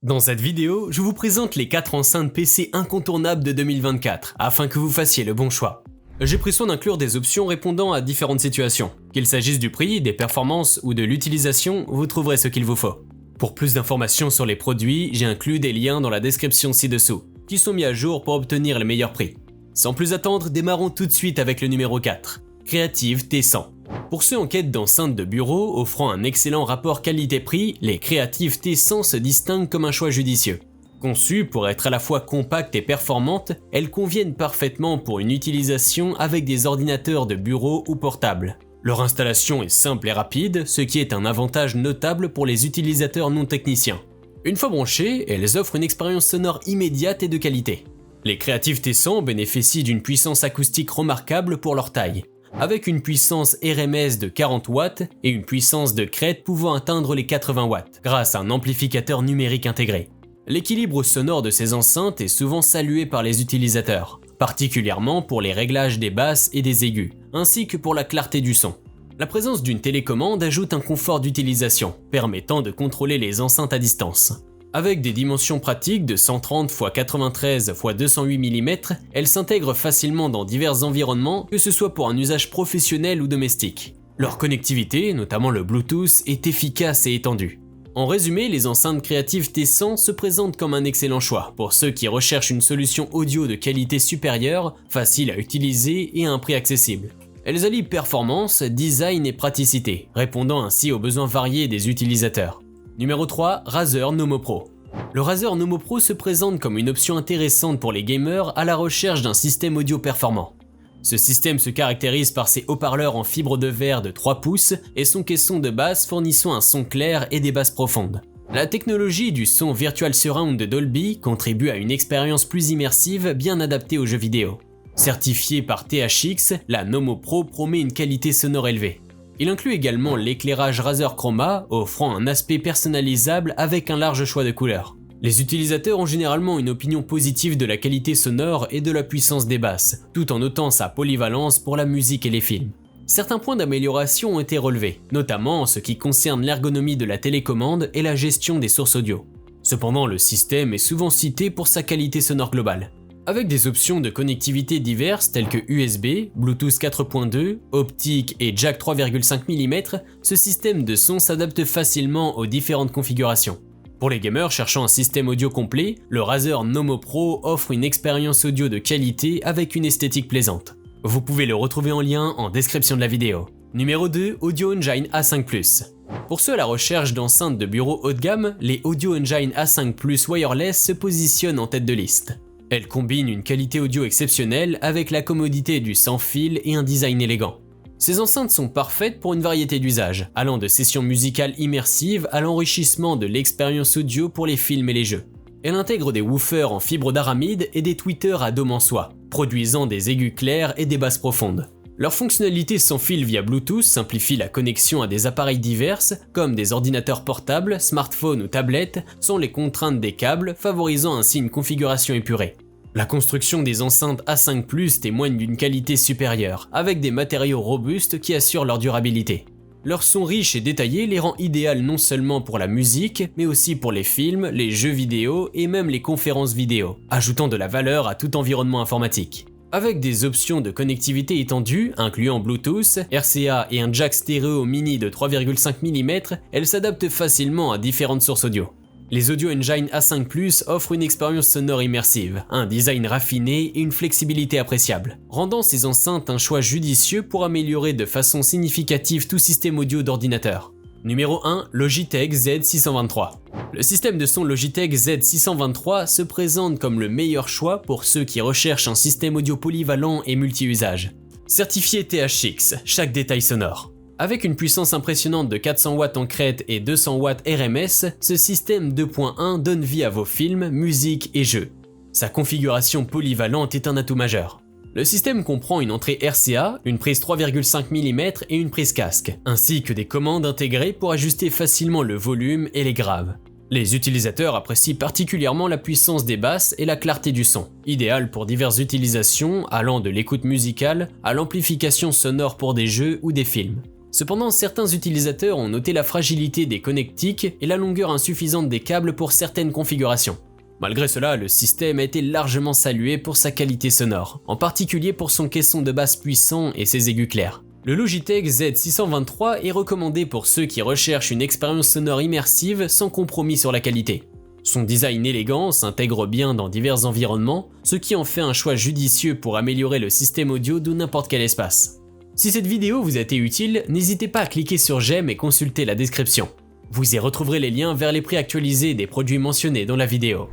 Dans cette vidéo, je vous présente les 4 enceintes PC incontournables de 2024, afin que vous fassiez le bon choix. J'ai pris soin d'inclure des options répondant à différentes situations. Qu'il s'agisse du prix, des performances ou de l'utilisation, vous trouverez ce qu'il vous faut. Pour plus d'informations sur les produits, j'ai inclus des liens dans la description ci-dessous, qui sont mis à jour pour obtenir les meilleurs prix. Sans plus attendre, démarrons tout de suite avec le numéro 4, Creative T100. Pour ceux en quête d'enceintes de bureau offrant un excellent rapport qualité-prix, les Creative T100 se distinguent comme un choix judicieux. Conçues pour être à la fois compactes et performantes, elles conviennent parfaitement pour une utilisation avec des ordinateurs de bureau ou portables. Leur installation est simple et rapide, ce qui est un avantage notable pour les utilisateurs non techniciens. Une fois branchées, elles offrent une expérience sonore immédiate et de qualité. Les Creative T100 bénéficient d'une puissance acoustique remarquable pour leur taille, avec une puissance RMS de 40 watts et une puissance de crête pouvant atteindre les 80 watts, grâce à un amplificateur numérique intégré. L'équilibre sonore de ces enceintes est souvent salué par les utilisateurs, particulièrement pour les réglages des basses et des aigus, ainsi que pour la clarté du son. La présence d'une télécommande ajoute un confort d'utilisation, permettant de contrôler les enceintes à distance. Avec des dimensions pratiques de 130 x 93 x 208 mm, elles s'intègrent facilement dans divers environnements, que ce soit pour un usage professionnel ou domestique. Leur connectivité, notamment le Bluetooth, est efficace et étendue. En résumé, les enceintes Creative T100 se présentent comme un excellent choix pour ceux qui recherchent une solution audio de qualité supérieure, facile à utiliser et à un prix accessible. Elles allient performance, design et praticité, répondant ainsi aux besoins variés des utilisateurs. Numéro 3, Razer Nomo Pro. Le Razer Nomo Pro se présente comme une option intéressante pour les gamers à la recherche d'un système audio performant. Ce système se caractérise par ses haut-parleurs en fibre de verre de 3 pouces et son caisson de basse fournissant un son clair et des basses profondes. La technologie du son Virtual Surround de Dolby contribue à une expérience plus immersive bien adaptée aux jeux vidéo. Certifiée par THX, la Nomo Pro promet une qualité sonore élevée. Il inclut également l'éclairage Razer Chroma, offrant un aspect personnalisable avec un large choix de couleurs. Les utilisateurs ont généralement une opinion positive de la qualité sonore et de la puissance des basses, tout en notant sa polyvalence pour la musique et les films. Certains points d'amélioration ont été relevés, notamment en ce qui concerne l'ergonomie de la télécommande et la gestion des sources audio. Cependant, le système est souvent cité pour sa qualité sonore globale. Avec des options de connectivité diverses telles que USB, Bluetooth 4.2, optique et jack 3,5 mm, ce système de son s'adapte facilement aux différentes configurations. Pour les gamers cherchant un système audio complet, le Razer Nomo Pro offre une expérience audio de qualité avec une esthétique plaisante. Vous pouvez le retrouver en lien en description de la vidéo. Numéro 2, Audio Engine A5+. Pour ceux à la recherche d'enceintes de bureau haut de gamme, les Audio Engine A5+ Wireless se positionnent en tête de liste. Elles combinent une qualité audio exceptionnelle avec la commodité du sans fil et un design élégant. Ces enceintes sont parfaites pour une variété d'usages, allant de sessions musicales immersives à l'enrichissement de l'expérience audio pour les films et les jeux. Elles intègrent des woofers en fibre d'aramide et des tweeters à dôme en soie, produisant des aigus clairs et des basses profondes. Leur fonctionnalité sans fil via Bluetooth simplifie la connexion à des appareils divers, comme des ordinateurs portables, smartphones ou tablettes, sans les contraintes des câbles, favorisant ainsi une configuration épurée. La construction des enceintes A5+ témoigne d'une qualité supérieure, avec des matériaux robustes qui assurent leur durabilité. Leur son riche et détaillé les rend idéales non seulement pour la musique, mais aussi pour les films, les jeux vidéo et même les conférences vidéo, ajoutant de la valeur à tout environnement informatique. Avec des options de connectivité étendues, incluant Bluetooth, RCA et un jack stéréo mini de 3,5 mm, elles s'adaptent facilement à différentes sources audio. Les Audio Engine A5+ offrent une expérience sonore immersive, un design raffiné et une flexibilité appréciable, rendant ces enceintes un choix judicieux pour améliorer de façon significative tout système audio d'ordinateur. Numéro 1, Logitech Z623. Le système de son Logitech Z623 se présente comme le meilleur choix pour ceux qui recherchent un système audio polyvalent et multi-usage. Certifié THX, chaque détail sonore. Avec une puissance impressionnante de 400 watts en crête et 200 watts RMS, ce système 2.1 donne vie à vos films, musique et jeux. Sa configuration polyvalente est un atout majeur. Le système comprend une entrée RCA, une prise 3,5 mm et une prise casque, ainsi que des commandes intégrées pour ajuster facilement le volume et les graves. Les utilisateurs apprécient particulièrement la puissance des basses et la clarté du son, idéal pour diverses utilisations allant de l'écoute musicale à l'amplification sonore pour des jeux ou des films. Cependant, certains utilisateurs ont noté la fragilité des connectiques et la longueur insuffisante des câbles pour certaines configurations. Malgré cela, le système a été largement salué pour sa qualité sonore, en particulier pour son caisson de basse puissant et ses aigus clairs. Le Logitech Z623 est recommandé pour ceux qui recherchent une expérience sonore immersive sans compromis sur la qualité. Son design élégant s'intègre bien dans divers environnements, ce qui en fait un choix judicieux pour améliorer le système audio de n'importe quel espace. Si cette vidéo vous a été utile, n'hésitez pas à cliquer sur j'aime et consulter la description. Vous y retrouverez les liens vers les prix actualisés des produits mentionnés dans la vidéo.